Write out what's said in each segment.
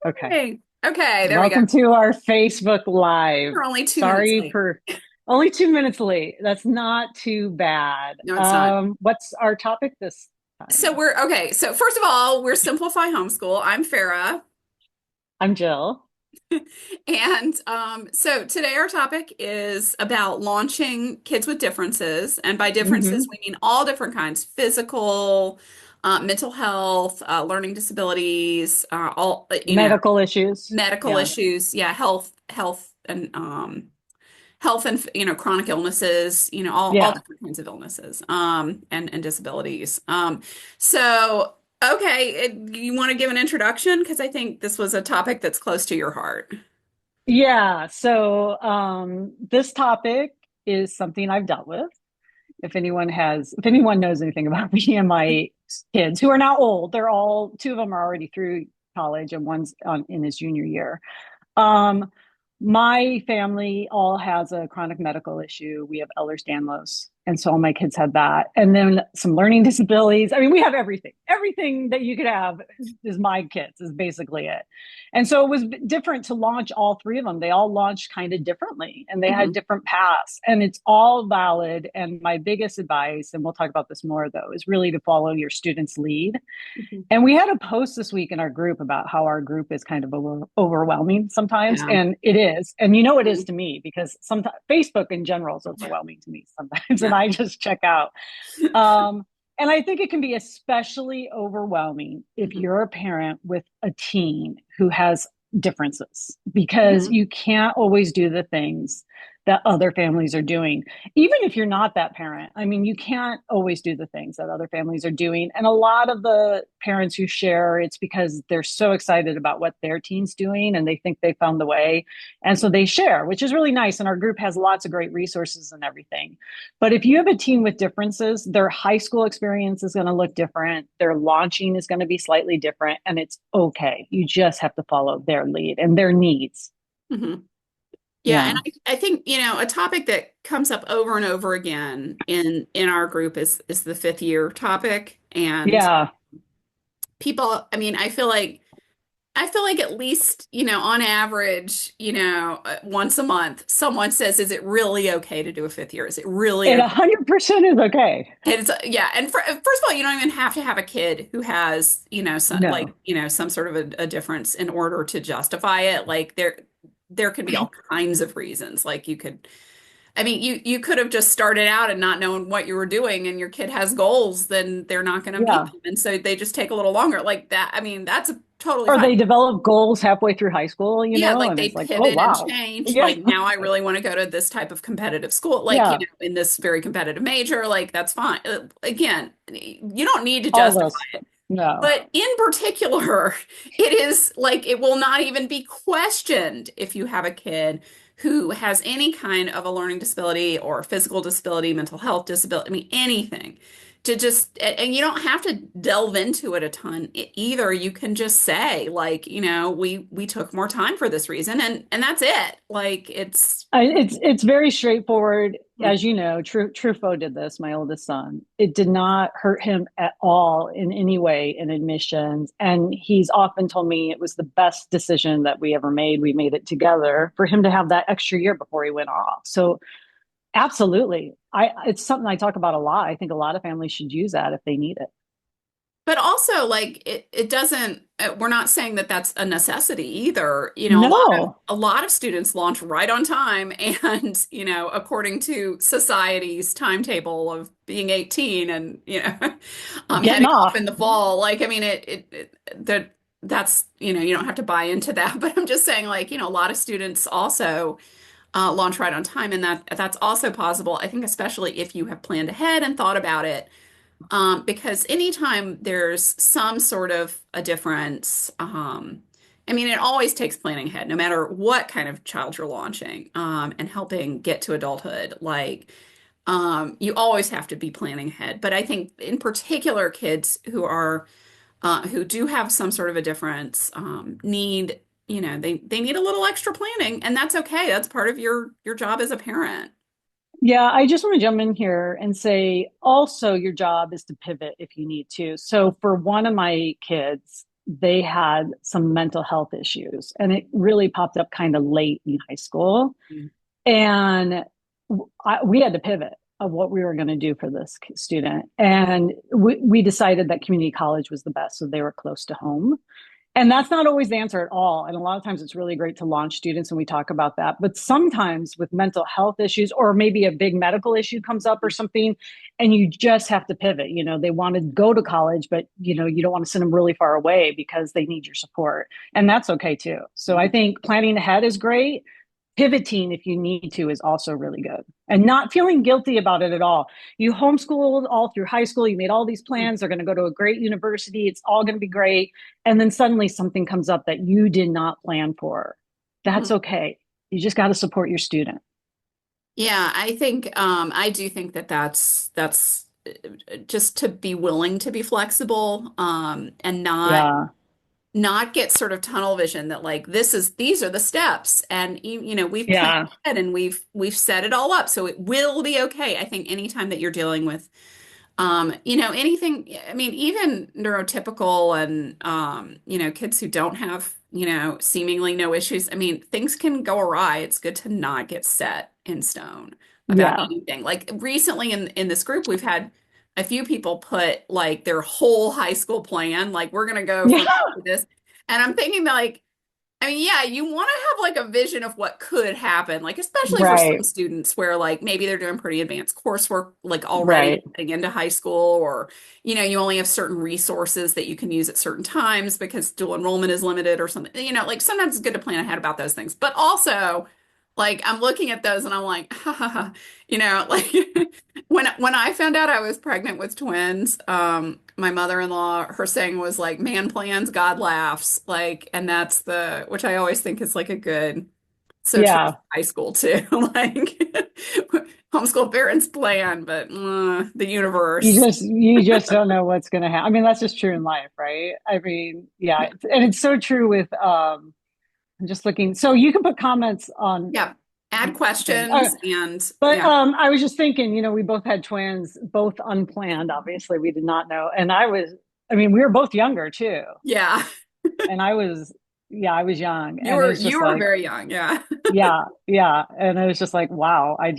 Okay. Hey. Okay, there we go. Welcome to our Facebook Live. We're only 2 minutes Sorry late. for only 2 minutes late. That's not too bad. No, it's not. What's our topic this So time? we're okay. So first of all, we're Simplify Homeschool. I'm Farah. I'm Jill. And so today our topic is about launching kids with differences. And by differences, Hmm. we mean all different kinds, physical, mental health, learning disabilities, all, Medical issues. medical Yeah. issues. Yeah, health and chronic illnesses, all Yeah. different kinds of illnesses and disabilities. So okay, you want to give an introduction because I think this was a topic that's close to your heart. Yeah. So this topic is something I've dealt with. If anyone knows anything about me and my kids who are now old, they're all two of them are already through college and one's in his junior year. Um, my family all has a chronic medical issue. We have Ehlers-Danlos, and so all my kids had that, and then some learning disabilities. I mean, we have everything. Everything that you could have is my kids. Is basically it. And so it was different to launch all three of them. They all launched kind of differently, and they had Hmm. different paths, and it's all valid. And my biggest advice, and we'll talk about this more though, is really to follow your student's lead. Hmm. And we had a post this week in our group about how our group is kind of overwhelming sometimes. Yeah. And it is. And you know, it is to me because sometimes Facebook in general is overwhelming to me sometimes. And Yeah. I just check out. Um, and I think it can be especially overwhelming if Hmm. you're a parent with a teen who has differences because Hmm. you can't always do the things that other families are doing. Even if you're not that parent, I mean, you can't always do the things that other families are doing. And a lot of the parents who share, it's because they're so excited about what their teen's doing and they think they found the way. And so they share, which is really nice. And our group has lots of great resources and everything. But if you have a teen with differences, their high school experience is going to look different. Their launching is going to be slightly different. And it's okay. You just have to follow their lead and their needs. Hmm. Yeah, and Yeah. I think, a topic that comes up over and over again in our group is the fifth year topic. And Yeah. people, I mean, I feel like at least, on average, once a month, someone says, "Is it really okay to do a fifth year? Is it really It okay?" 100% is okay. And it's yeah, and first of all, you don't even have to have a kid who has, No. some sort of a difference in order to justify it. Like there can be all kinds of reasons. Like I mean, you could have just started out and not known what you were doing, and your kid has goals, then they're not going to meet Yeah. them, and so they just take a little longer. Like that. I mean, that's totally Or fine. they develop goals halfway through high school, Yeah, like and they it's like, oh, pivot and wow. change. Yeah. Like now I really want to go to this type of competitive school, like, Yeah. in this very competitive major, like that's fine. Again, you don't need to All justify those. it. No. But in particular, it is like it will not even be questioned if you have a kid who has any kind of a learning disability or physical disability, mental health disability, I mean, anything. To just, and you don't have to delve into it a ton either. You can just say, like, we took more time for this reason, and that's it. Like, it's, It's very straightforward. As you know, Truffaut did this, my oldest son. It did not hurt him at all in any way in admissions. And he's often told me it was the best decision that we ever made. We made it together for him to have that extra year before he went off. So absolutely. It's something I talk about a lot. I think a lot of families should use that if they need it. but also, like, it doesn't, we're not saying that that's a necessity either. No. A lot of students launch right on time and, according to society's timetable of being 18 and, Getting heading off off. in the fall. Like, I mean, that's, you don't have to buy into that, but I'm just saying, like, a lot of students also launch right on time, and that's also possible. I think especially if you have planned ahead and thought about it, because anytime there's some sort of a difference, I mean, it always takes planning ahead, no matter what kind of child you're launching, and helping get to adulthood. Like, you always have to be planning ahead. But I think in particular, kids who do have some sort of a difference, need, they need a little extra planning, and that's okay. That's part of your job as a parent. Yeah, I just want to jump in here and say also your job is to pivot if you need to. So for one of my kids, they had some mental health issues, and it really popped up kind of late in high school. Mm. And we had to pivot of what we were going to do for this student. And we decided that community college was the best. So they were close to home. And that's not always the answer at all. And a lot of times it's really great to launch students, and we talk about that. But sometimes with mental health issues, or maybe a big medical issue comes up or something, and you just have to pivot. They want to go to college, but you don't want to send them really far away because they need your support. And that's okay too. So I think planning ahead is great. Pivoting if you need to is also really good, and not feeling guilty about it at all. You homeschooled all through high school, you made all these plans, they're going to go to a great university, it's all going to be great, and then suddenly something comes up that you did not plan for. That's Mhm. okay. You just got to support your student. Yeah, I think I do think that that's just to be willing to be flexible and Yeah, not get sort of tunnel vision that like these are the steps and we've planned yeah, ahead and we've set it all up so it will be okay. I think anytime that you're dealing with anything, I mean, even neurotypical and, kids who don't have, seemingly no issues. I mean, things can go awry. It's good to not get set in stone about yeah. anything. Like recently in this group, we've had a few people put like their whole high school plan, like we're gonna go from Yeah, this. And I'm thinking that like I mean, yeah, you want to have like a vision of what could happen, like especially for some right, students where like maybe they're doing pretty advanced coursework like already right. getting into high school or you only have certain resources that you can use at certain times because dual enrollment is limited or something. Like sometimes it's good to plan ahead about those things. But also like I'm looking at those and I'm like, ha ha ha, like when I found out I was pregnant with twins, my mother-in-law, her saying was like, man plans, God laughs. Like, and that's which I always think is like a good, so true for Yeah, high school too. Like, homeschool parents plan, but the universe. you just don't know what's going to happen. I mean, that's just true in life, right? I mean, yeah, and it's so true with I'm just looking. So you can put comments on Yeah. Add the thing. questions and But yeah. I was just thinking, we both had twins, both unplanned. Obviously, we did not know. And I mean, we were both younger too. Yeah. And yeah, I was young. You And were, it's just you were like, very young. Yeah. yeah, yeah. And it was just like, wow, I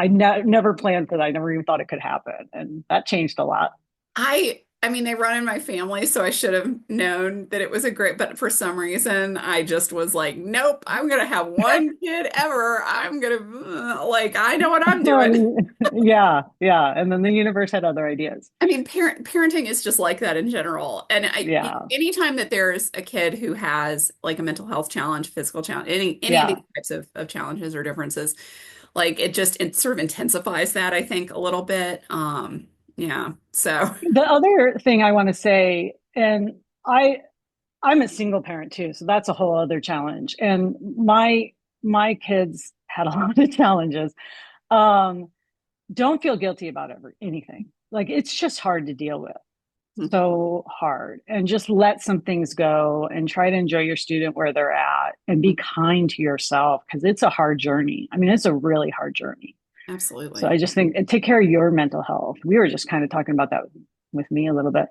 never planned for that. I never even thought it could happen. And that changed a lot. I mean, they run in my family, so I should have known that it was a great, but for some reason, I just was like, nope, I'm gonna have one kid ever. I'm gonna like, I know what I'm doing. Yeah, yeah. And then the universe had other ideas. I mean, parenting is just like that in general. And Yeah, anytime that there's a kid who has like a mental health challenge, physical challenge, any of yeah. these types of challenges or differences, like it sort of intensifies that, I think, a little bit. Yeah. So The other thing I want to say, and I'm a single parent too, so that's a whole other challenge. And my kids had a lot of challenges. Um, don't feel guilty about anything. Like it's just hard to deal with. So hard. And just let some things go and try to enjoy your student where they're at and be kind to yourself because it's a hard journey. I mean, it's a really hard journey. So I absolutely. just think and take care of your mental health. We were just kind of talking about that with me a little bit.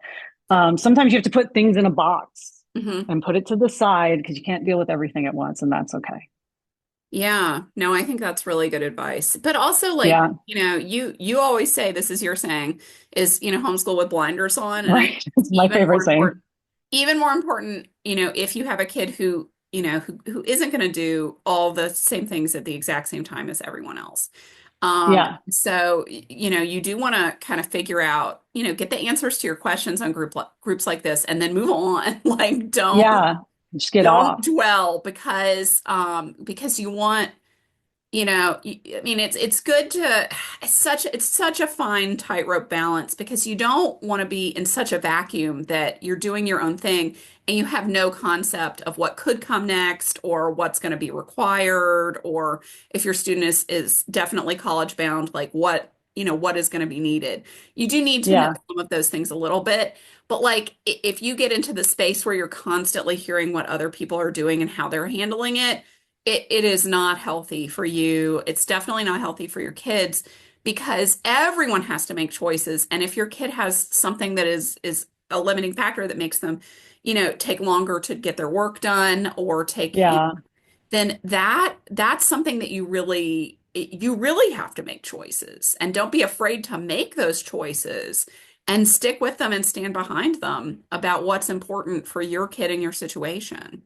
Sometimes you have to put things in a box Hmm. and put it to the side because you can't deal with everything at once, and that's okay. Yeah, no, I think that's really good advice. But also like, Yeah, you always say this is your saying is, homeschool with blinders on. And I think right. it's It's my favorite saying. even more important, if you have a kid who, who isn't going to do all the same things at the exact same time as everyone else. Yeah, So, you do want to kind of figure out, get the answers to your questions on groups like this and then move on. Like, yeah. Just get don't off. dwell because you want I mean it's good to it's such a fine tightrope balance because you don't want to be in such a vacuum that you're doing your own thing and you have no concept of what could come next or what's going to be required or if your student is definitely college bound like what is going to be needed. You do need to know Yeah, some of those things a little bit, but like if you get into the space where you're constantly hearing what other people are doing and how they're handling it, it is not healthy for you. It's definitely not healthy for your kids because everyone has to make choices. And if your kid has something that is a limiting factor that makes them, take longer to get their work done or take, Yeah. then that's something that you really have to make choices. And don't be afraid to make those choices and stick with them and stand behind them about what's important for your kid and your situation.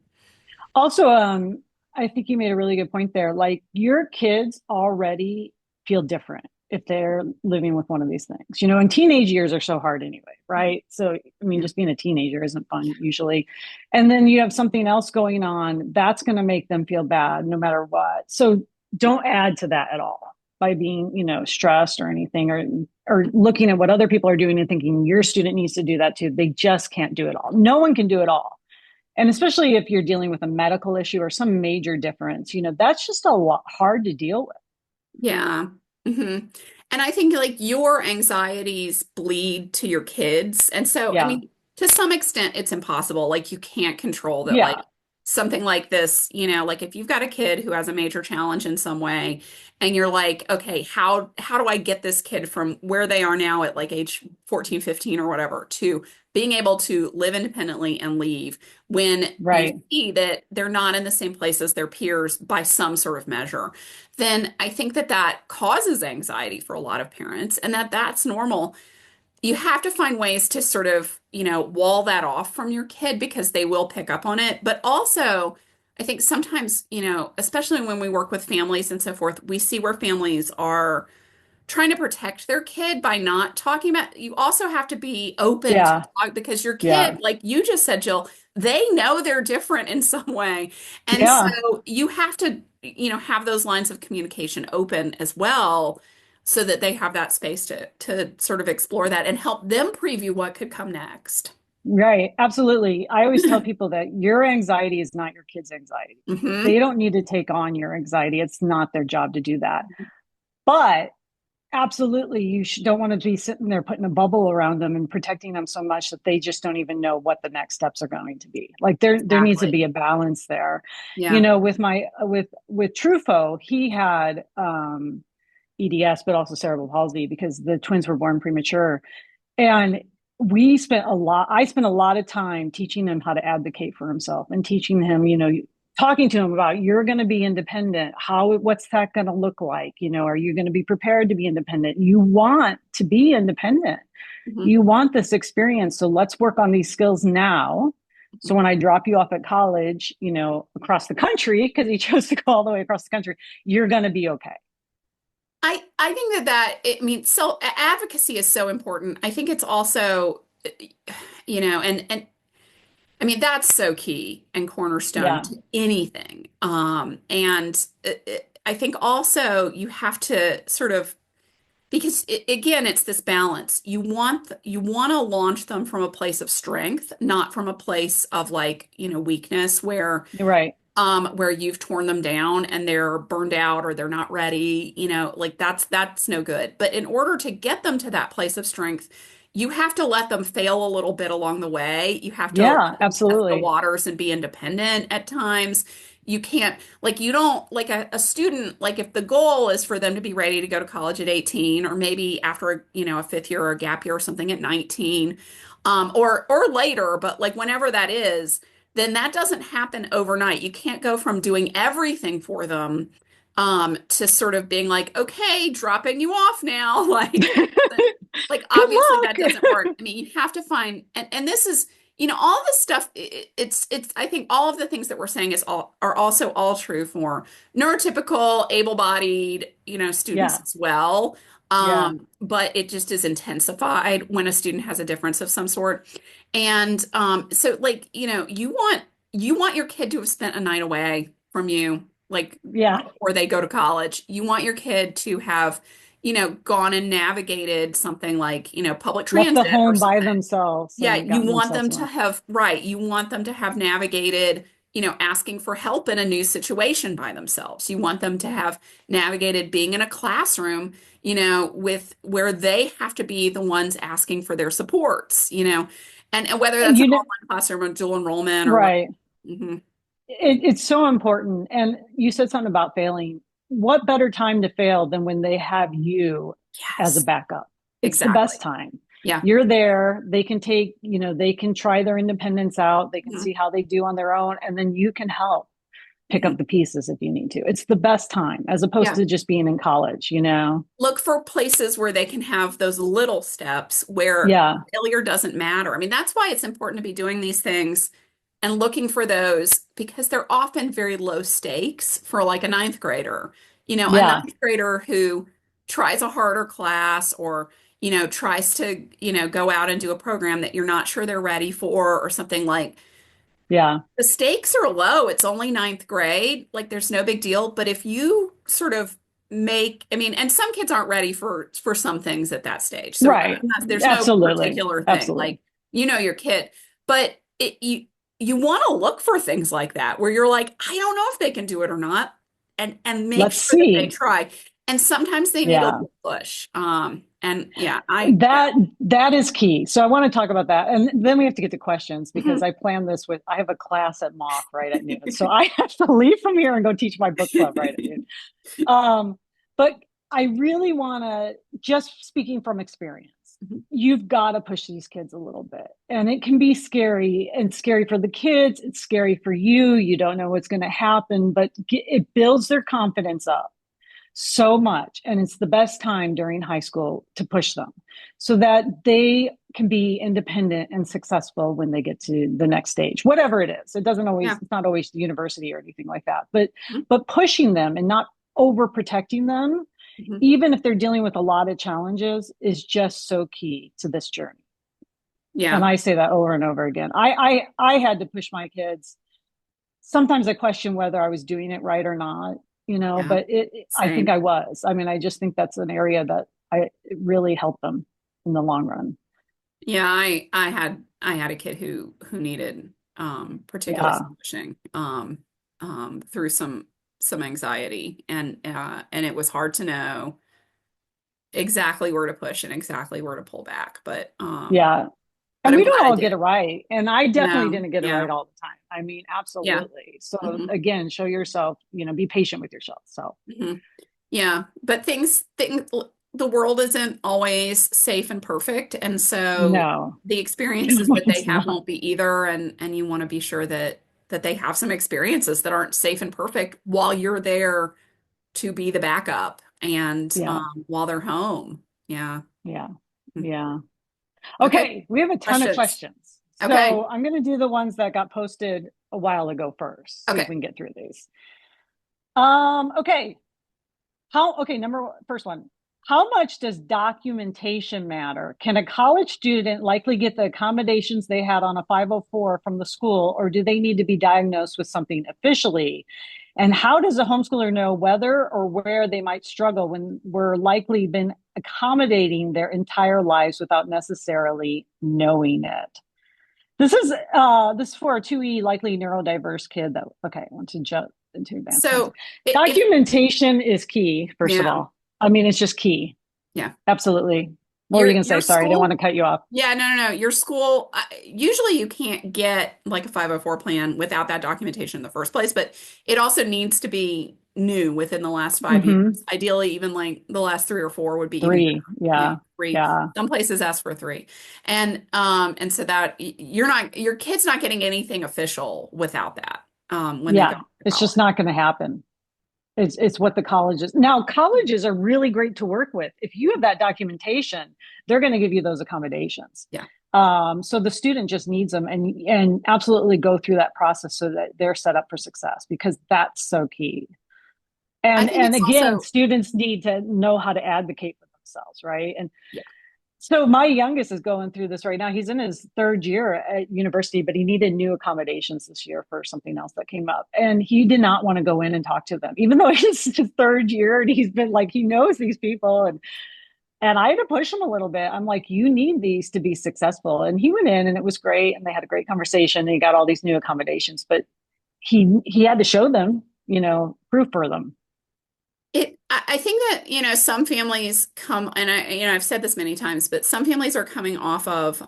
Also, I think you made a really good point there. Like your kids already feel different if they're living with one of these things, and teenage years are so hard anyway, right? So, I mean, Yeah. just being a teenager isn't fun usually. And then you have something else going on that's going to make them feel bad no matter what. So don't add to that at all by being, stressed or anything, or looking at what other people are doing and thinking your student needs to do that too. They just can't do it all. No one can do it all. And especially if you're dealing with a medical issue or some major difference, that's just a lot hard to deal with. Yeah. hmm And I think like your anxieties bleed to your kids. And so, I Yeah. mean, to some extent, it's impossible. Like you can't control that, like Yeah. something like this, like if you've got a kid who has a major challenge in some way, and you're like, okay, how do I get this kid from where they are now at like age 14, 15 or whatever to being able to live independently and leave when you Right. see that they're not in the same place as their peers by some sort of measure, then I think that that causes anxiety for a lot of parents and that's normal. You have to find ways to sort of, wall that off from your kid because they will pick up on it. But also, I think sometimes, especially when we work with families and so forth, we see where families are trying to protect their kid by not talking about, you also have to be open to Yeah. talk because your Yeah. kid, like you just said, Jill, they know they're different in some way. And Yeah. so you have to, have those lines of communication open as well so that they have that space to sort of explore that and help them preview what could come next. Right. Absolutely. I always tell people that your anxiety is not your kid's anxiety. They hmm don't need to take on your anxiety. It's not their job to do that. But absolutely, don't want to be sitting there putting a bubble around them and protecting them so much that they just don't even know what the next steps are going to be. Like there needs to Exactly. be a balance there. Yeah. With Truffaut, he had EDS, but also cerebral palsy because the twins were born premature. And I spent a lot of time teaching him how to advocate for himself and teaching him, talking to him about you're going to be independent. What's that going to look like? Are you going to be prepared to be independent? You want to be independent. hmm You want this experience. So let's work on these skills now. So when I drop you off at college, across the country, because he chose to go all the way across the country, you're going to be okay. I think I mean, so advocacy is so important. I think it's also, and I mean, that's so key and cornerstone Yeah. to anything. And I think also you have to sort of, because again, it's this balance. You want to launch them from a place of strength, not from a place of like, weakness You're right. where you've torn them down and they're burned out or they're not ready, like that's no good. But in order to get them to that place of strength, you have to let them fail a little bit along the way. You have to Yeah, let them test the absolutely. waters and be independent at times. You can't, like, you don't, like a student, like, if the goal is for them to be ready to go to college at 18, or maybe after, a fifth year or a gap year or something at 19, or later, but like whenever that is, then that doesn't happen overnight. You can't go from doing everything for them to sort of being like, okay, dropping you off now. Like Good obviously that luck. doesn't work. I mean, you have to find, and this is, all this stuff, it's, I think all of the things that we're saying are also all true for neurotypical, able-bodied, students Yeah. as well. Yeah. But it just is intensified when a student has a difference of some sort. And so like, you want your kid to have spent a night away from you, like Yeah. before they go to college. You want your kid to have, gone and navigated something like, public Left the transit or home by something. themselves Yeah, and you gotten want themselves them to around. have, right, you want them to have navigated, asking for help in a new situation by themselves. You want them to have navigated being in a classroom, with where they have to be the ones asking for their supports, and whether And that's an online classroom or dual enrollment or what. right. hmm It's so important. And you said something about failing. What better time to fail than when they have you as a Yes, backup? It's the exactly. best time. Yeah. You're there. They can take, they can try their independence out. They can Hmm. see how they do on their own. And then you can help pick Hmm. up the pieces if you need to. It's the best time as opposed Yeah. to just being in college. Look for places where they can have those little steps where Yeah. failure doesn't matter. I mean, that's why it's important to be doing these things and looking for those because they're often very low stakes for like a ninth grader. A Yeah. ninth grader who tries a harder class or, tries to, go out and do a program that you're not sure they're ready for or something like Yeah. the stakes are low. It's only ninth grade. Like there's no big deal. But if you sort of I mean, and some kids aren't ready for some things at that stage. So Right. there's no Absolutely. particular thing. Absolutely. Like, your kid. But you want to look for things like that where you're like, I don't know if they can do it or not. And make Let's sure that they see. try. And sometimes they need a Yeah. little push. And yeah, yeah. That is key. So I want to talk about that. And then we have to get to questions because Mhm. I plan this I have a class at Moth right at noon. So I have to leave from here and go teach my book club right at noon. Um, but I really want to, just speaking from experience, Mhm. you've got to push these kids a little bit. And it can be scary and scary for the kids. It's scary for you. You don't know what's going to happen, but it builds their confidence up so much. And it's the best time during high school to push them so that they can be independent and successful when they get to the next stage, whatever it is. Yeah. It's not always the university or anything like that, but, Mhm. but pushing them and not overprotecting them, Mhm. even if they're dealing with a lot of challenges, is just so key to this journey. And Yeah. I say that over and over again. I had to push my kids. Sometimes I question whether I was doing it right or not, Yeah. but I think Same. I was. I mean, I just think that's an area that it really helped them in the long run. Yeah, I had a kid who needed particular Yeah. pushing through some anxiety and it was hard to know exactly where to push and exactly where to pull back. Yeah. But And I'm we don't glad I all get it did. right. And I definitely No, didn't get it yeah, right all the time. I mean, yeah. absolutely. So Hmm. again, show yourself, be patient with yourself. So Hmm. Yeah. But things the world isn't always safe and perfect. And so no, the experiences no, that they it's have not. won't be either. And you want to be sure that they have some experiences that aren't safe and perfect while you're there to be the backup and Yeah. while they're home. Yeah. Yeah. Mm. Yeah. Okay. Okay. We have a ton of Questions. questions. Okay. So I'm going to do the ones that got posted a while ago first. See if Okay. we can get through these. Okay. First one. How much does documentation matter? Can a college student likely get the accommodations they had on a 504 from the school, or do they need to be diagnosed with something officially? And how does a homeschooler know whether or where they might struggle when we're likely been accommodating their entire lives without necessarily knowing it? This is for a 2E likely neurodiverse kid that okay, I want to jump into advanced content. So if Documentation is key, first of yeah, all. I mean, it's just key. yeah. Absolutely. What were you Your gonna your say? Sorry, I didn't want school to cut you off. Yeah, no, no, no. Your school, usually you can't get like a 504 plan without that documentation in the first place, but it also needs to be new within the last 5 years. Mm-hmm. Ideally, even like the last 3 or 4 would be even better. Three. Yeah, Yeah. 3. Yeah. Some places ask for 3. And so that your kid's not getting anything official without that when they go Yeah. to It's just college. not going to happen. It's what the colleges now colleges are really great to work with. If you have that documentation, they're going to give you those accommodations. Yeah. So the student just needs them and absolutely go through that process so that they're set up for success because that's so key. I think And it's again, also, students need to know how to advocate for themselves, right? And yeah. so my youngest is going through this right now. He's in his third year at university, but he needed new accommodations this year for something else that came up. And he did not want to go in and talk to them, even though it's his third year and he's been like, he knows these people. And I had to push him a little bit. I'm like, you need these to be successful. And he went in and it was great. And they had a great conversation. And he got all these new accommodations, but he had to show them, proof for them. I think that, some families come, and I've said this many times, but some families are coming off of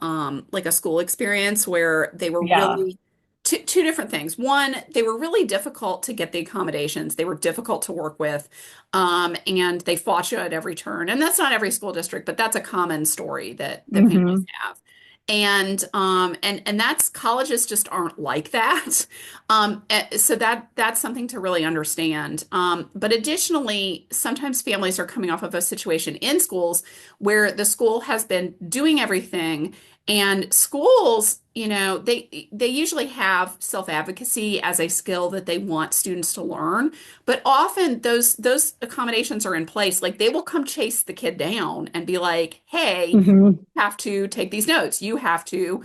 like a school experience where they were Yeah. really two different things. One, they were really difficult to get the accommodations. They were difficult to work with, and they fought you at every turn. And that's not every school district, but that's a common story that families Hmm. have. And that's colleges just aren't like that. So that's something to really understand. But additionally, sometimes families are coming off of a situation in schools where the school has been doing everything, and schools, they usually have self-advocacy as a skill that they want students to learn, but often those accommodations are in place. Like they will come chase the kid down and be like, "Hey, Hmm. have to take these notes. You have to,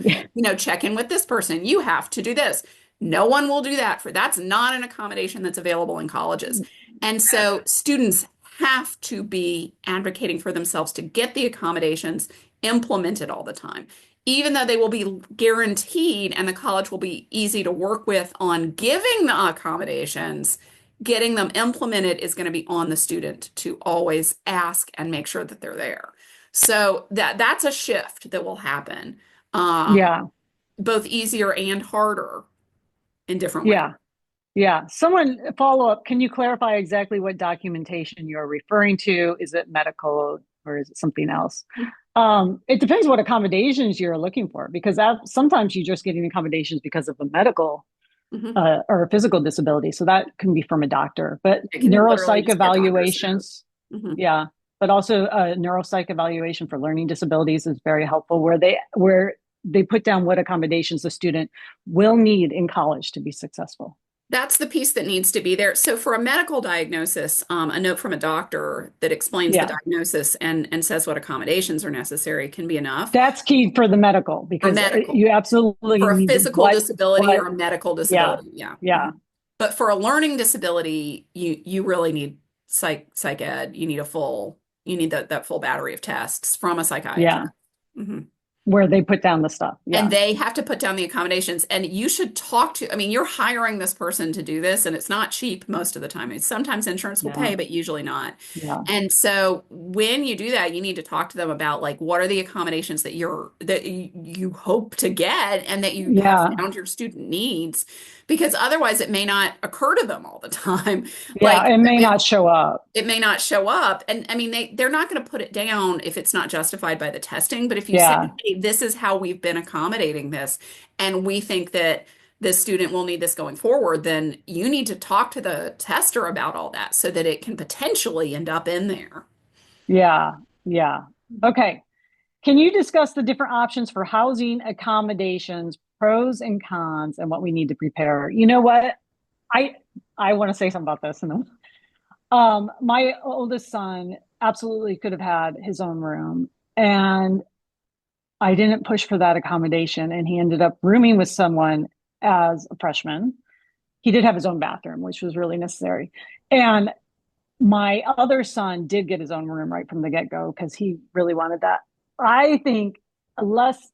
check in with this person. You have to do this." No one will do that that's not an accommodation that's available in colleges. And so students have to be advocating for themselves to get the accommodations implemented all the time. Even though they will be guaranteed and the college will be easy to work with on giving the accommodations, getting them implemented is going to be on the student to always ask and make sure that they're there. So that's a shift that will happen, um, Yeah. both easier and harder in different ways. Yeah. Yeah. Someone follow up. Can you clarify exactly what documentation you're referring to? Is it medical or is it something else? It depends what accommodations you're looking for, because sometimes you're just getting accommodations because of a medical Mhm. or a physical disability. So that can be from a doctor. But It can literally neuropsych just be a doctor's note. evaluations, Mhm. yeah. But also a neuropsych evaluation for learning disabilities is very helpful, where they put down what accommodations the student will need in college to be successful. That's the piece that needs to be there. So for a medical diagnosis, a note from a doctor that explains the Yeah. diagnosis and says what accommodations are necessary can be enough. That's key for the medical For because medical, you absolutely for a need to physical disability what, or a medical yeah, disability, yeah. yeah, Mhm. But for a learning disability, you really need psych ed. You need that full battery of tests from a psychiatrist. yeah, Mhm. where they put down the stuff. And Yeah, they have to put down the accommodations. And you should talk to, I mean, you're hiring this person to do this, and it's not cheap most of the time. It's sometimes insurance will yeah, pay, but usually not. yeah, And so when you do that, you need to talk to them about like what are the accommodations that you hope to get and that you have yeah, found your student needs, because otherwise it may not occur to them all the time. yeah. Like It may not show up. it may not show up. And I mean, they're not going to put it down if it's not justified by the testing. But if you say, Yeah, hey, this is how we've been accommodating this, and we think that this student will need this going forward, then you need to talk to the tester about all that so that it can potentially end up in there. yeah, yeah. Okay. Can you discuss the different options for housing accommodations, pros and cons, and what we need to prepare? You know what? I I want to say something about this. And my oldest son absolutely could have had his own room, and I didn't push for that accommodation, and he ended up rooming with someone as a freshman. He did have his own bathroom, which was really necessary. And my other son did get his own room right from the get-go because he really wanted that. I think unless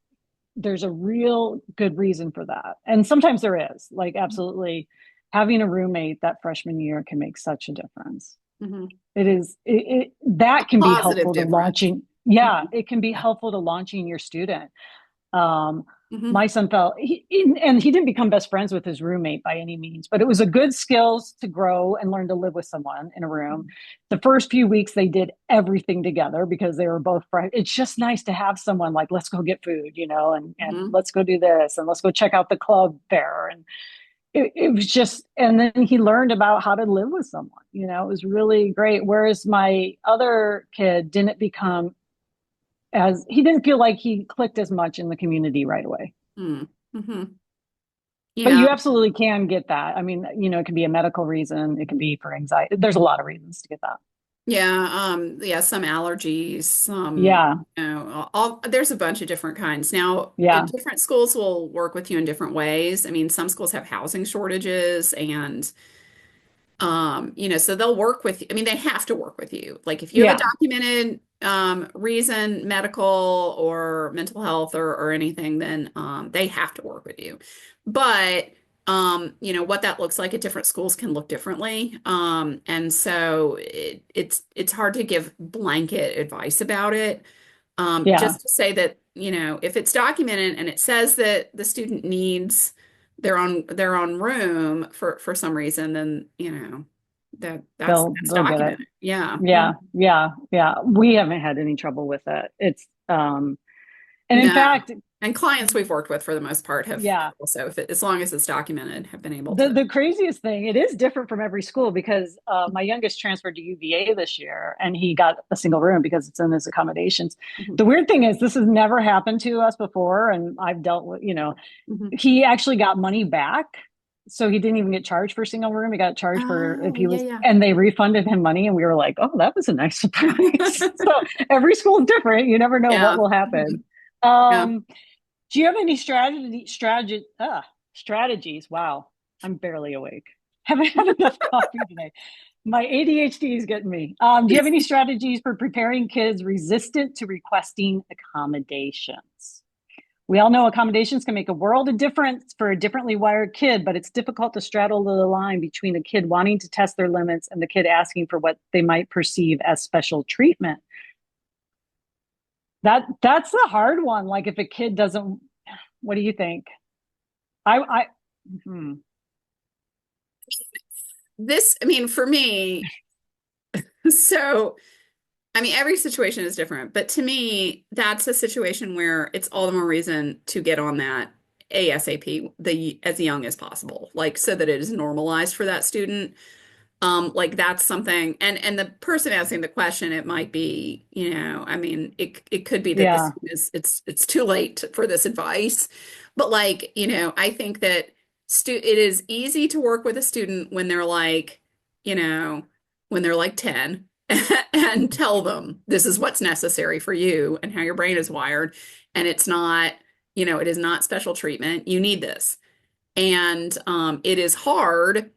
there's a real good reason for that, and sometimes there is, like absolutely having a roommate that freshman year can make such a difference. Mhm. That can be Positive helpful to difference. launching. Yeah, Mhm. it can be Yeah. helpful to launching your student. Um, Mhm. my son and he didn't become best friends with his roommate by any means, but it was a good skills to grow and learn to live with someone in a room. The first few weeks they did everything together because they were both friends. It's just nice to have someone like, let's go get food, and Mhm. let's go do this and let's go check out the club fair. And it was just, and then he learned about how to live with someone, it was really great. Whereas my other kid didn't become he didn't feel like he clicked as much in the community right away. Mhm. Mhm. But Yeah. you absolutely can get that. I mean, it can be a medical reason, it can be for anxiety. There's a lot of reasons to get that. Yeah, yeah, some allergies, some, Yeah, there's a bunch of different kinds. Now, yeah, different schools will work with you in different ways. I mean, some schools have housing shortages and so they'll work with you. I mean, they have to work with you. Like if you have a yeah, documented reason, medical or mental health or anything, then they have to work with you. But what that looks like at different schools can look differently. And so it's hard to give blanket advice about it. yeah, Just to say that, if it's documented and it says that the student needs their own room for some reason, then that's They'll get it. documented. Yeah. Yeah. Yeah, yeah, yeah. We haven't had any trouble with it. And in No. fact, And clients we've worked with for the most part have yeah. also, if as long as it's documented, have been able The to. the craziest thing, it is different from every school because my youngest transferred to UVA this year and he got a single room because it's in his accommodations. Mhm. The weird thing is this has never happened to us before, and I've dealt with, Mhm. he actually got money back. So he didn't even get charged for single room. He got charged for if Oh, he yeah, was, yeah. and they refunded him money. And we were like, oh, that was a nice surprise. So every school is different. You never know what Yeah. will happen. Mhm. Yeah. Um, do you have any strategies? Wow, I'm barely awake. Haven't had enough coffee today. My ADHD is getting me. Do you have any strategies for preparing kids resistant to requesting accommodations? We all know accommodations can make a world of difference for a differently wired kid, but it's difficult to straddle the line between a kid wanting to test their limits and the kid asking for what they might perceive as special treatment. That's the hard one. Like if a kid doesn't, what do you think? I hmm. I mean, for me, so I mean, every situation is different, but to me, that's a situation where it's all the more reason to get on that ASAP, as young as possible, like so that it is normalized for that student. Like that's something, and the person asking the question, it might be, I mean, it could be that Yeah, this is it's too late for this advice, but like, I think that it is easy to work with a student when they're like, you know, when they're like 10 and tell them this is what's necessary for you and how your brain is wired, and it's not, it is not special treatment. You need this. And it is hard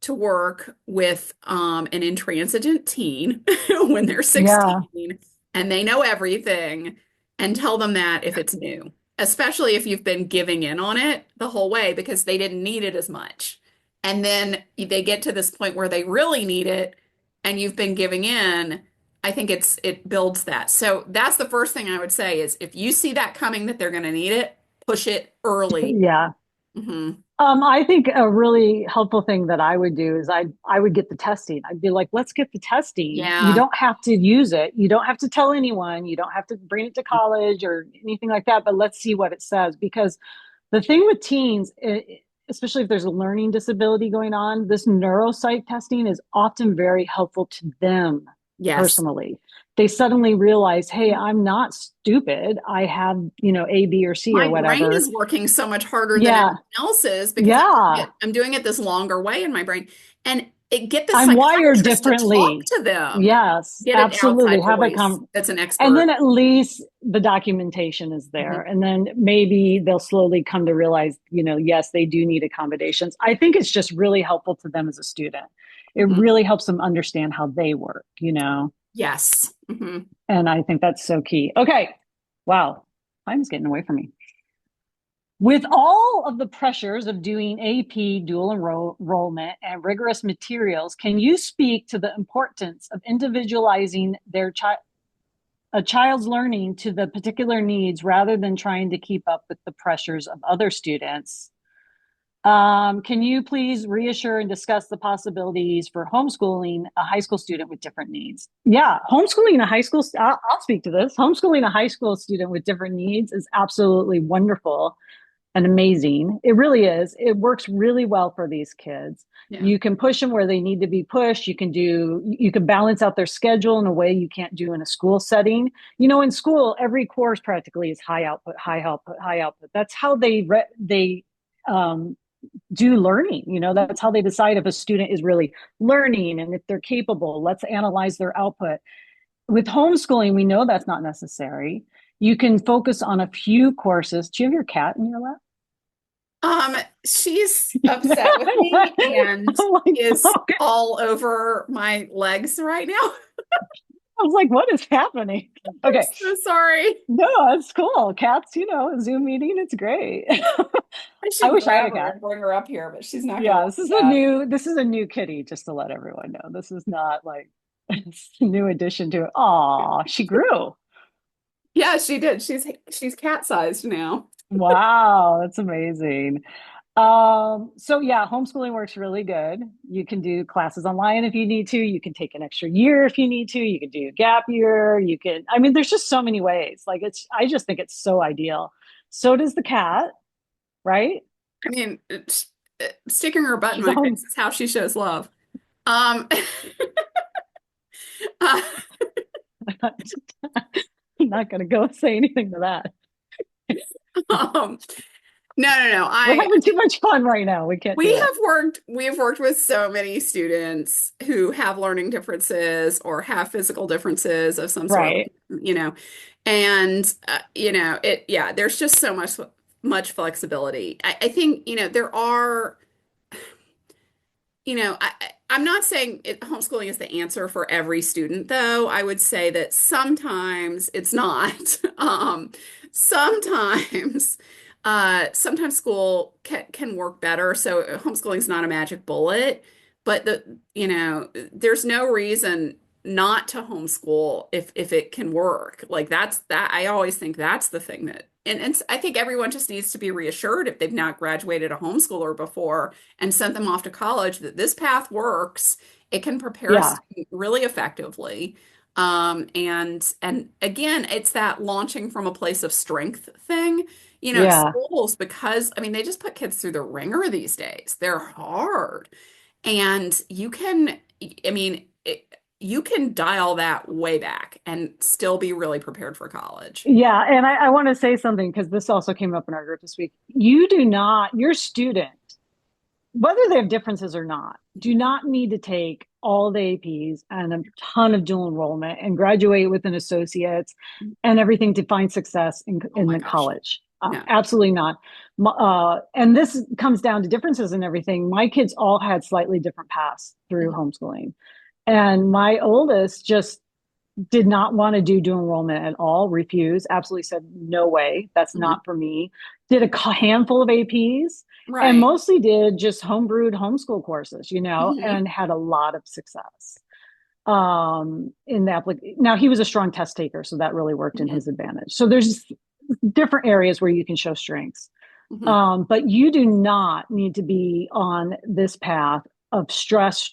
to work with an intransigent teen when they're yeah, 16 and they know everything and tell them that if it's new, especially if you've been giving in on it the whole way because they didn't need it as much. And then they get to this point where they really need it and you've been giving in. I think it builds that. So that's the first thing I would say is if you see that coming that they're going to need it, push it early. yeah. Hmm. I think a really helpful thing that I would do is I would get the testing. I'd be like, let's get the testing. You Yeah. don't have to use it. You don't have to tell anyone. You don't have to bring it to college or anything like that. But let's see what it says. Because the thing with teens, especially if there's a learning disability going on, this neuropsych testing is often very helpful to them Yes. personally. They suddenly realize, hey, I'm not stupid. I have, A, B, or C My or brain whatever. is working so much harder than Yeah. everyone else's because Yeah. I'm doing it this longer way in my brain. And get the I'm wired psychiatrist to talk differently. to them. Yes, Get an absolutely. outside Have a voice that's an and then expert. at least the documentation is there. Mhm. And then maybe they'll slowly come to realize, yes, they do need accommodations. I think it's just really helpful to them as a student. It Mhm. really helps them understand how they work. Yes. Hmm. And I think that's so key. Okay. Wow. Time's getting away from me. With all of the pressures of doing AP dual enrollment and rigorous materials, can you speak to the importance of individualizing a child's learning to the particular needs rather than trying to keep up with the pressures of other students? Can you please reassure and discuss the possibilities for homeschooling a high school student with different needs? Yeah, homeschooling a high school, I'll speak to this. Homeschooling a high school student with different needs is absolutely wonderful and amazing. It really is. It works really well for these kids. Yeah. You can push them where they need to be pushed. You can balance out their schedule in a way you can't do in a school setting. In school, every course practically is high output, high output, high output. That's how they um, do learning. That's how they decide if a student is really learning and if they're capable. Let's analyze their output. With homeschooling, we know that's not necessary. You can focus on a few courses. Do you have your cat in your lap? She's upset with me and I'm like, is okay. all over my legs right now. I was like, what is happening? I'm Okay. so sorry. No, it's cool. Cats, Zoom meeting, it's great. I I should wish I had a grab her cat. and bring her up here, but she's not going to Yeah, like that. this is a new kitty, just to let everyone know. This is not like it's a new addition to it. Aw, she grew. Yeah, she did. She's cat sized now. Wow, that's amazing. So yeah, homeschooling works really good. You can do classes online if you need to. You can take an extra year if you need to. You can do a gap year. You can, I mean, there's just so many ways. Like I just think it's so ideal. So does the cat, right? I mean, sticking her butt in She's a my home. face is how she shows love. Um, uh, I'm not going to go say anything to that. um, no. We're having too much fun right now. We can't do that. We've worked with so many students who have learning differences or have physical differences of some sort, Right. and yeah, there's just so much flexibility. I think, there are, I'm not saying homeschooling is the answer for every student, though. I would say that sometimes it's not. Sometimes, sometimes school can work better. So homeschooling is not a magic bullet, but there's no reason not to homeschool if it can work. Like that. I always think that's the thing and I think everyone just needs to be reassured if they've not graduated a homeschooler before and sent them off to college that this path works. It can prepare a Yeah. student really effectively. And again, it's that launching from a place of strength thing. Yeah. Schools, because I mean, they just put kids through the ringer these days. They're hard. And I mean, you can dial that way back and still be really prepared for college. Yeah. And I want to say something because this also came up in our group this week. You do not, your student, whether they have differences or not, do not need to take all the APs and a ton of dual enrollment and graduate with an associate's and everything to find success Oh in my the gosh. college. No. Absolutely not. And this comes down to differences and everything. My kids all had slightly different paths through Mhm. homeschooling. And my oldest just did not want to do dual enrollment at all, refused, absolutely said, no way, that's not Mhm. for me. Did a handful of APs and Right. mostly did just homebrewed homeschool courses, Hmm. and had a lot of success in the application. Now he was a strong test taker, so that really worked in Hmm. his advantage. So there's different areas where you can show strengths. Hmm. But you do not need to be on this path of stress,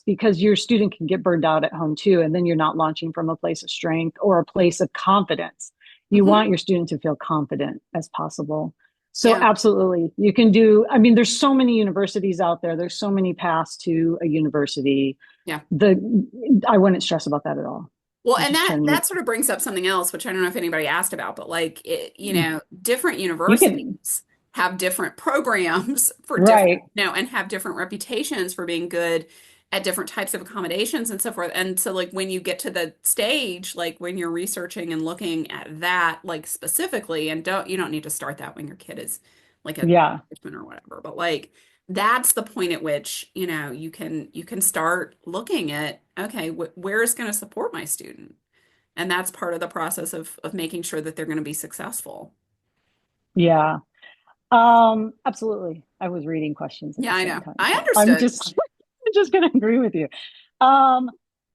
because your student can get burned out at home too. And then you're not launching from a place of strength or a place of confidence. You Hmm. want your student to feel confident as possible. So, Yeah. absolutely, you can do. I mean, there's so many universities out there, there's so many paths to a university. Yeah. The I wouldn't stress about that at all. Well, You and just try that to make that sort of brings up something else, which I don't know if anybody asked about, but like different you can, universities have different programs for different, right. and have different reputations for being good at different types of accommodations and so forth. And so like when you get to the stage, like when you're researching and looking at that like specifically, and you don't need to start that when your kid is like a Yeah. freshman or whatever, but like that's the point at which, you can start looking at, okay, where is going to support my student? And that's part of the process of making sure that they're going to be successful. Yeah. Absolutely. I was reading questions at Yeah, the I same know. time. I So I'm understood. just I'm just gonna agree with you. Um,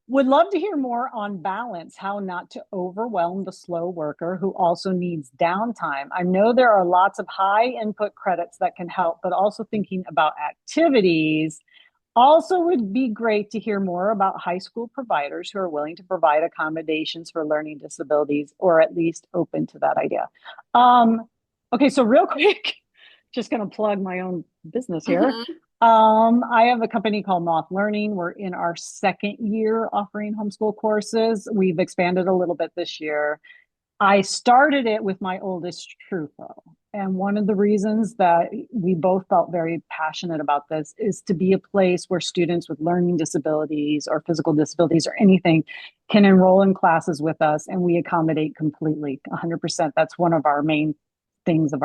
would love to hear more on balance, how not to overwhelm the slow worker who also needs downtime. I know there are lots of high input credits that can help, but also thinking about activities. Also would be great to hear more about high school providers who are willing to provide accommodations for learning disabilities or at least open to that idea. Um, okay, so real quick, just going to plug my own business here. Hmm. I have a company called Moth Learning. We're in our second year offering homeschool courses. We've expanded a little bit this year. I started it with my oldest Trufo. And one of the reasons that we both felt very passionate about this is to be a place where students with learning disabilities or physical disabilities or anything can enroll in classes with us and we accommodate completely 100%. That's one of our main things of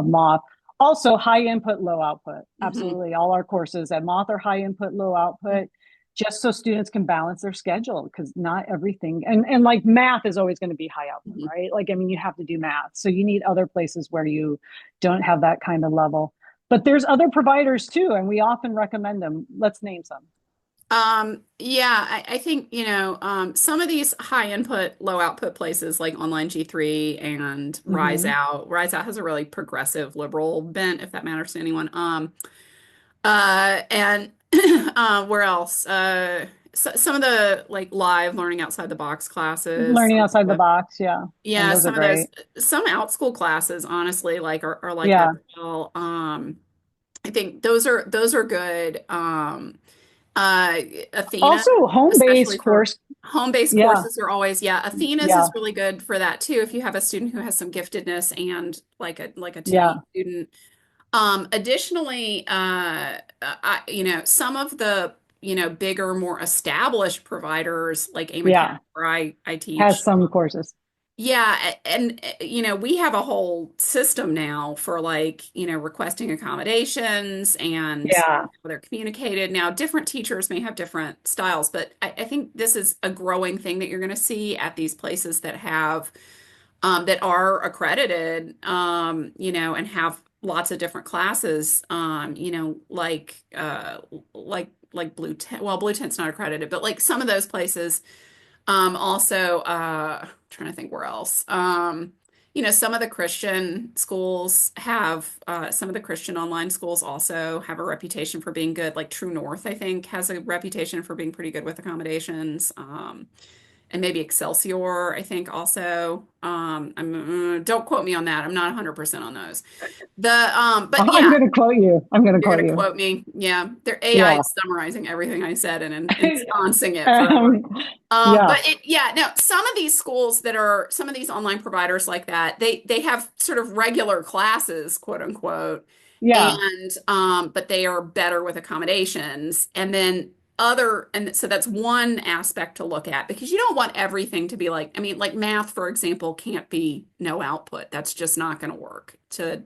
Moth. Also, high input, low output. Hmm. Absolutely. All our courses at Moth are high input, low output just so students can balance their schedule because not everything and like math is always going to be high output, Hmm. right? Like I mean you have to do math, so you need other places where you don't have that kind of level, but there's other providers too and we often recommend them. Let's name some. Yeah, I think, some of these high input, low output places like Online G3 and Rise Hmm. Out. Rise Out has a really progressive liberal bent, if that matters to anyone. And where else? Some of the like live learning outside the box classes, Learning some of outside the the, box. Yeah. And yeah, those are some of those, great. some outschool classes, honestly, like are like that Yeah. as well. I think those are good. Uh, Athena, Also, home-based especially for course. home-based Yeah. courses are always, yeah, Athena's Yeah. is really good for that too if you have a student who has some giftedness and like a Yeah. 2E student. Additionally, some of the, bigger, more established providers like AIM Academy Yeah. where I Has teach. some courses. Yeah, and we have a whole system now for like, requesting accommodations and Yeah. how they're communicated. Now, different teachers may have different styles, but I think this is a growing thing that you're going to see at these places that have that are accredited, and have lots of different classes, like Blue Tent. Well, Blue Tent's not accredited, but like some of those places. Also, trying to think where else. Some of the Christian schools have, some of the Christian online schools also have a reputation for being good. Like True North, I think, has a reputation for being pretty good with accommodations. And maybe Excelsior, I think also. Don't quote me on that. I'm not 100% on those. But I'm yeah, going to quote you. I'm going to you're quote gonna you. quote me. Yeah, their AI Yeah. is summarizing everything I said and ensconcing it forever. Um, yeah. Yeah, no, some of these schools that are some of these online providers like that, they have sort of regular classes, quote unquote, Yeah. and but they are better with accommodations. And so that's one aspect to look at because you don't want everything to be like, I mean, like math, for example, can't be no output. That's just not going to work to,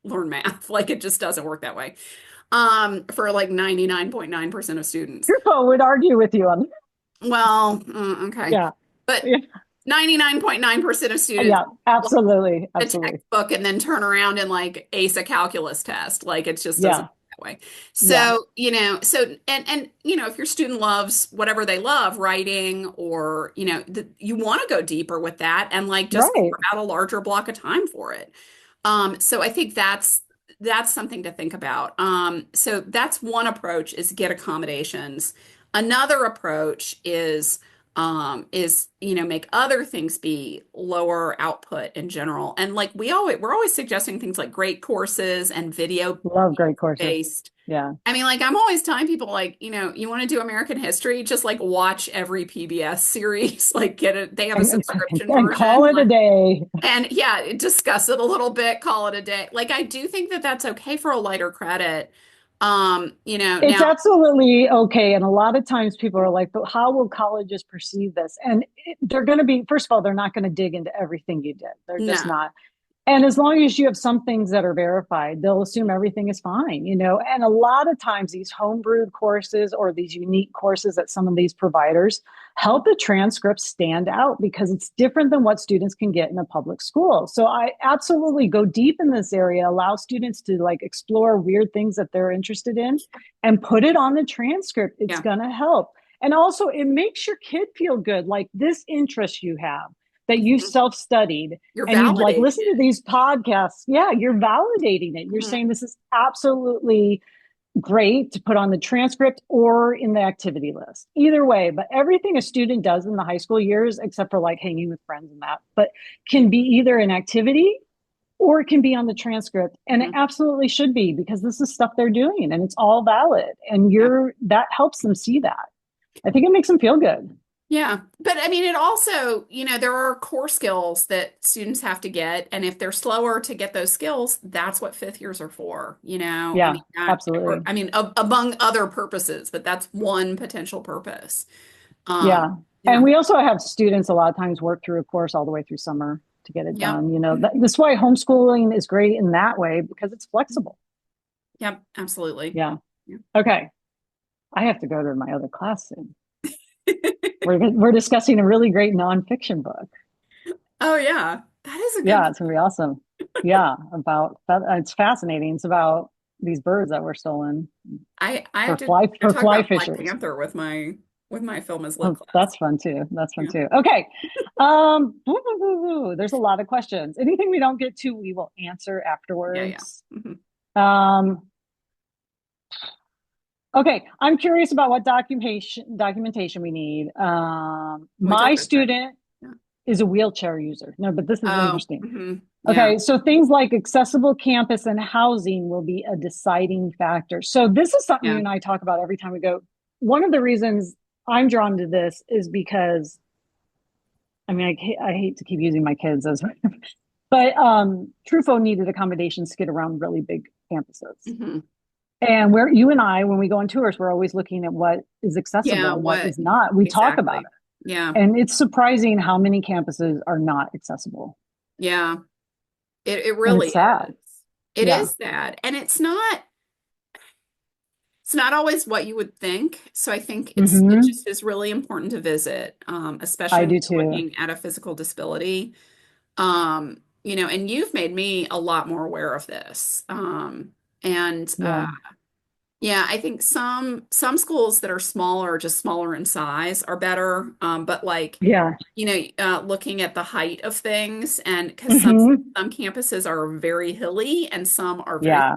learn math. Like it just doesn't work that way. For like 99.9% of students. Your phone would argue with you on. Well, okay. Yeah. But Yeah. 99.9% of students Yeah. like Absolutely. a Absolutely. textbook and then turn around and like ace a calculus test. Like it just doesn't Yeah. work that way. Yeah. So, if your student loves whatever they love, writing or, you want to go deeper with that and like just Right. carve out a larger block of time for it. So I think that's something to think about. So that's one approach is get accommodations. Another approach is make other things be lower output in general. And like we're always suggesting things like great courses and video Love great courses. based. Yeah. I mean, like I'm always telling people like, you want to do American history, just like watch every PBS series, like get it. They have a subscription And call version. it a day. And yeah, discuss it a little bit, call it a day. Like I do think that that's okay for a lighter credit. It's Now, absolutely okay. And a lot of times people are like, but how will colleges perceive this? And they're going to be, first of all, they're not going to dig into everything you did. They're just no, not. And as long as you have some things that are verified, they'll assume everything is fine, you know. And a lot of times, these homebrewed courses or these unique courses that some of these providers help the transcripts stand out because it's different than what students can get in a public school. So I absolutely go deep in this area, allow students to like explore weird things that they're interested in and put it on the transcript. It's yeah, going to help. And also, it makes your kid feel good, like this interest you have that you've mhm. self studied You're and you've like validating listened to it. these podcasts. Yeah, you're validating it. You're Mhm. saying this is absolutely great to put on the transcript or in the activity list. Either way, but everything a student does in the high school years, except for like hanging with friends and that, but can be either an activity or it can be on the transcript. And it Mhm. absolutely should be because this is stuff they're doing and it's all valid. And Yeah. you're that helps them see that. I think it makes them feel good. Yeah. But I mean, it also, there are core skills that students have to get. And if they're slower to get those skills, that's what fifth years are for, I Yeah, mean, absolutely. among other purposes, but that's one potential purpose. Yeah. And Yeah. we also have students a lot of times work through a course all the way through summer to get it Yep. done. You know, that's why homeschooling is great in that way because it's flexible. Yep. Absolutely. Yeah. Yeah. Okay. I have to go to my other class soon. We're discussing a really great nonfiction book. Oh, yeah. That is a good Yeah, it's gonna be awesome. Yeah, about it's fascinating. It's about these birds that were stolen I have to for talk fly about Black fishers. Panther with my film as lit Oh, class. that's fun too. That's fun Yeah. too. Okay. There's a lot of questions. Anything we don't get to, we will answer Yeah, yeah. afterwards. Hmm. Um, okay. I'm curious about what documentation we need. We talked My about that. student Yeah. is a wheelchair user. No, but this is Oh, interesting. yeah. Okay, so things like accessible campus and housing will be a deciding factor. So this is something you Yeah. and I talk about every time we go. One of the reasons I'm drawn to this is because I mean I hate to keep using my kids as but Truffaut needed accommodations to get around really big campuses. Hmm. And where you and I, when we go on tours, we're always looking at what is Yeah, accessible and what what is not. We talk about exactly? Yeah. it. And it's surprising how many campuses are not accessible. Yeah. It And really it's sad. is. It Yeah. is that. And it's not always what you would think. So I think it Hmm. just is really important to visit, I especially when do you're too. looking at a physical disability. And you've made me a lot more aware of this. And Yeah. Yeah, I think some schools that are smaller, just smaller in size, are better. But like, Yeah. looking at the height of things, and because Hmm. some campuses are very hilly and some are very Yeah.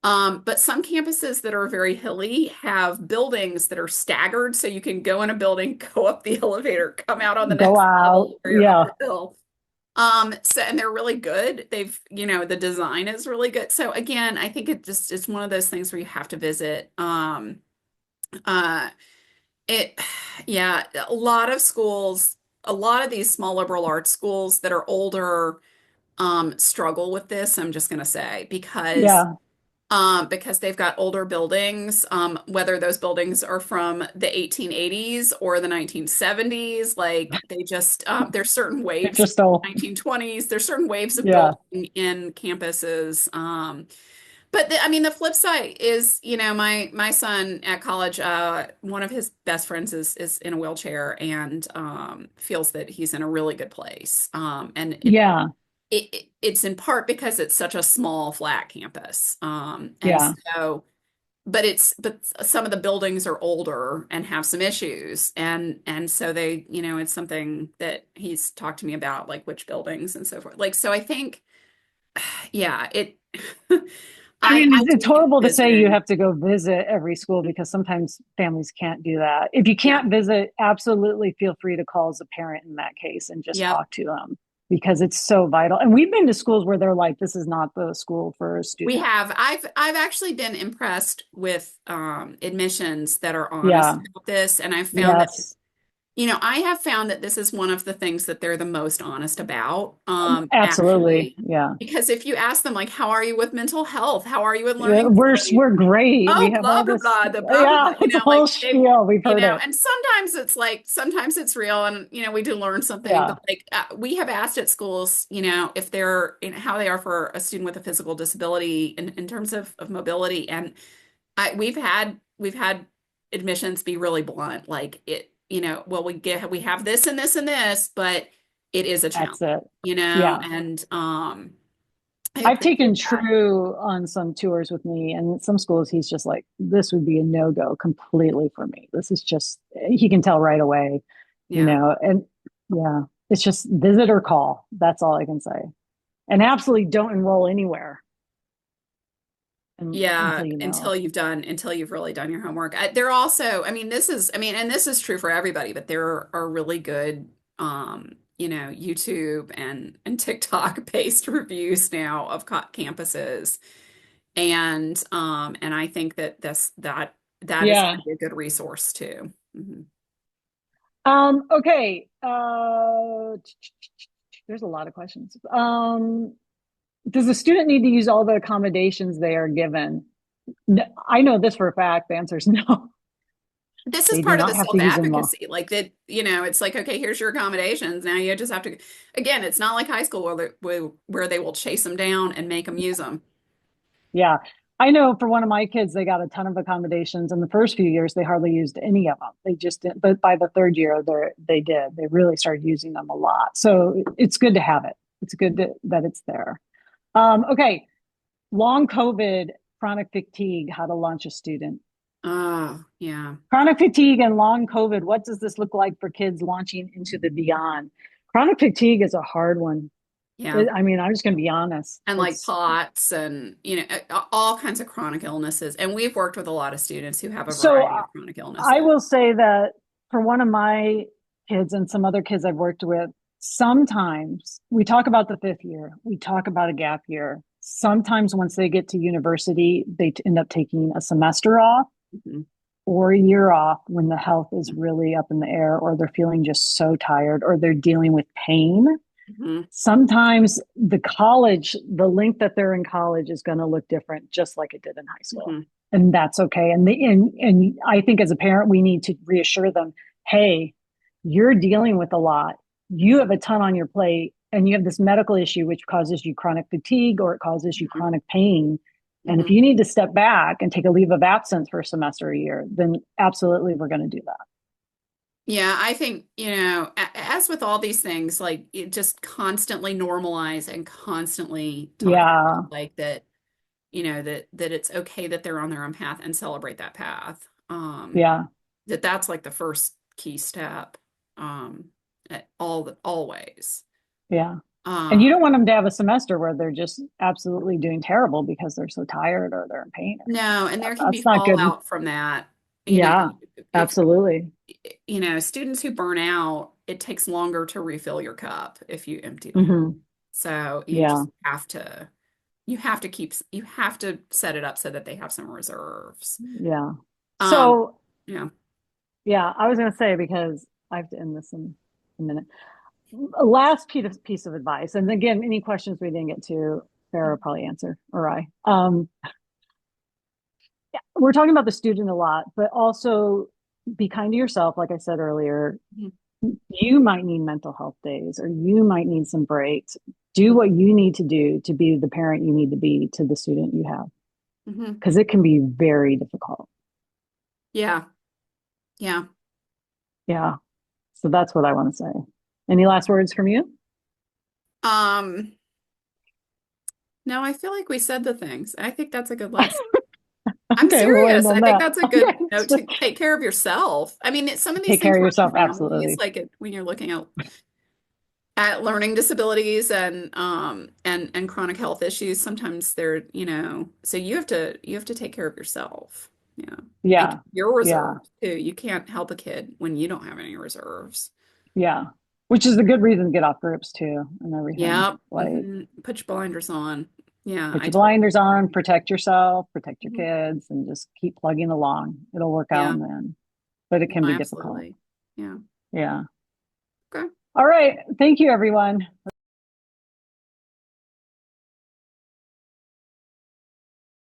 but some campuses that are very hilly have buildings that are staggered, so you can go in a building, go up the elevator, come out on the Go next out. level, or you're up Yeah. the hill. And they're really good. The design is really good. So again, I think it's one of those things where you have to visit. Uh, it, yeah, a lot of schools, a lot of these small liberal arts schools that are older, struggle with this, I'm just gonna say, Yeah. because they've got older buildings, whether those buildings are from the 1880s or the 1970s, like they just, there's certain They're waves, just so, 1920s, there's certain waves of yeah. building in campuses. I mean, the flip side is, my son at college, one of his best friends is in a wheelchair and feels that he's in a really good place. And Yeah. it's in part because it's such a small, flat campus. And Yeah. so, but some of the buildings are older and have some issues. And so it's something that he's talked to me about, like which buildings and so forth. Like, so I think, yeah, I mean, I it's do think horrible to say you visiting. have to go visit every school because sometimes families can't do that. If you Yeah. can't visit, absolutely feel free to call as a parent in that case and just Yep. talk to them because it's so vital. And we've been to schools where they're like, this is not the school for a We student. have. I've actually been impressed with admissions that are honest Yeah. about this, and I've found that Yes. I have found that this is one of the things that they're the most honest about, Absolutely. actually. Yeah. Because if you ask them, like, how are you with mental health? How are you with Yeah, learning disabilities? we're great. We Oh, have blah, all blah, this. blah, the blah, blah, blah, Yeah, it's a whole like they, spiel. We've heard it. and sometimes it's real and, we do learn something, Yeah. but like, we have asked at schools, if they're, how they are for a student with a physical disability in terms of mobility. And we've had admissions be really blunt, like well, we have this and this and this, but it is a challenge, That's it. Yeah. and I I've appreciate taken that. True on some tours with me, and some schools he's just like, this would be a no-go completely for me. This is just, he can tell right away, Yeah. and yeah, it's just visit or call. That's all I can say. And absolutely don't enroll anywhere Yeah, until you know. until you've really done your homework. They're also, and this is true for everybody, but there are really good, YouTube and TikTok based reviews now of campuses, and I think that that is Yeah. going to be a good resource too. Mhm. Okay. There's a lot of questions. Does the student need to use all the accommodations they are given? I know this for a fact. The answer is no. This is They do part of not the have to use them all. self-advocacy, like that, it's like, okay, here's your accommodations. Now you just have to, again, it's not like high school where they will chase them down and make them use them. Yeah. I know for one of my kids, they got a ton of accommodations. In the first few years, they hardly used any of them. They just didn't, but by the third year, they did. They really started using them a lot. So it's good to have it. It's good that it's there. Okay. Long COVID. chronic fatigue, how to launch a student. Oh, yeah. Chronic fatigue and long COVID. What does this look like for kids launching into the beyond? Chronic fatigue is a hard one. Yeah. I mean, I'm just going to be honest. And like It's POTS and, all kinds of chronic illnesses. And we've worked with a lot of students who have a so variety of chronic I illnesses. will say that for one of my kids and some other kids I've worked with, sometimes we talk about the fifth year, we talk about a gap year. Sometimes once they get to university, they end up taking a semester off Mhm. or a year off when the health is really up in the air, or they're feeling just so tired, or they're dealing with pain. Mhm. Sometimes the length that they're in college is going to look different, just like it did in high school. Mhm. And that's okay. And I think as a parent, we need to reassure them, hey, you're dealing with a lot. You have a ton on your plate, and you have this medical issue, which causes you chronic fatigue or it causes you Mhm. chronic pain. And if Mhm. you need to step back and take a leave of absence for a semester or a year, then absolutely we're going to do that. Yeah, I think, as with all these things, like it just constantly normalize and constantly talk about Yeah. like that, that it's okay that they're on their own path and celebrate that path. Yeah. That's like the first key step. Always. Yeah. And you Um, don't want them to have a semester where they're just absolutely doing terrible because they're so tired or they're in pain or something no, like and that. there can be That's not good. fallout from that. You know, Yeah, if absolutely. students who burn out, it takes longer to refill your cup if you empty the whole. Hmm. So you Yeah. just you have to set it up so that they have some reserves. Yeah. Um, So, yeah. yeah, I was going to say, because I have to end this in a minute. A last piece of advice. And again, any questions we didn't get to, Farrah will probably answer, or I. Yeah, we're talking about the student a lot, but also be kind to yourself. Like I said earlier, you might need mental health days or you might need some breaks. Do what you need to do to be the parent you need to be to the student you have, Hmm. because it can be very difficult. Yeah. Yeah. Yeah. So that's what I want to say. Any last words from you? Um, no, I feel like we said the things. I think that's a good lesson. I'm Okay, we'll end serious. I on think that. that's a good note Okay. to take care of yourself. I mean, some of these Take care things of work in yourself. families, Absolutely. like when you're looking at learning disabilities and chronic health issues. Sometimes they're, so you have to take care of yourself. Yeah. And Yeah. your Yeah. reserves too. You can't help a kid when you don't have any reserves. Yeah. Which is a good reason to get off groups too and everything. Yep. Like, Put your blinders on. Yeah, put I your totally blinders on, agree. protect yourself, protect your Mhm. kids, and just keep plugging along. It'll work out Yeah. in the end, but it No, can be difficult. absolutely. Yeah. Yeah. Okay. All right. Thank you, everyone.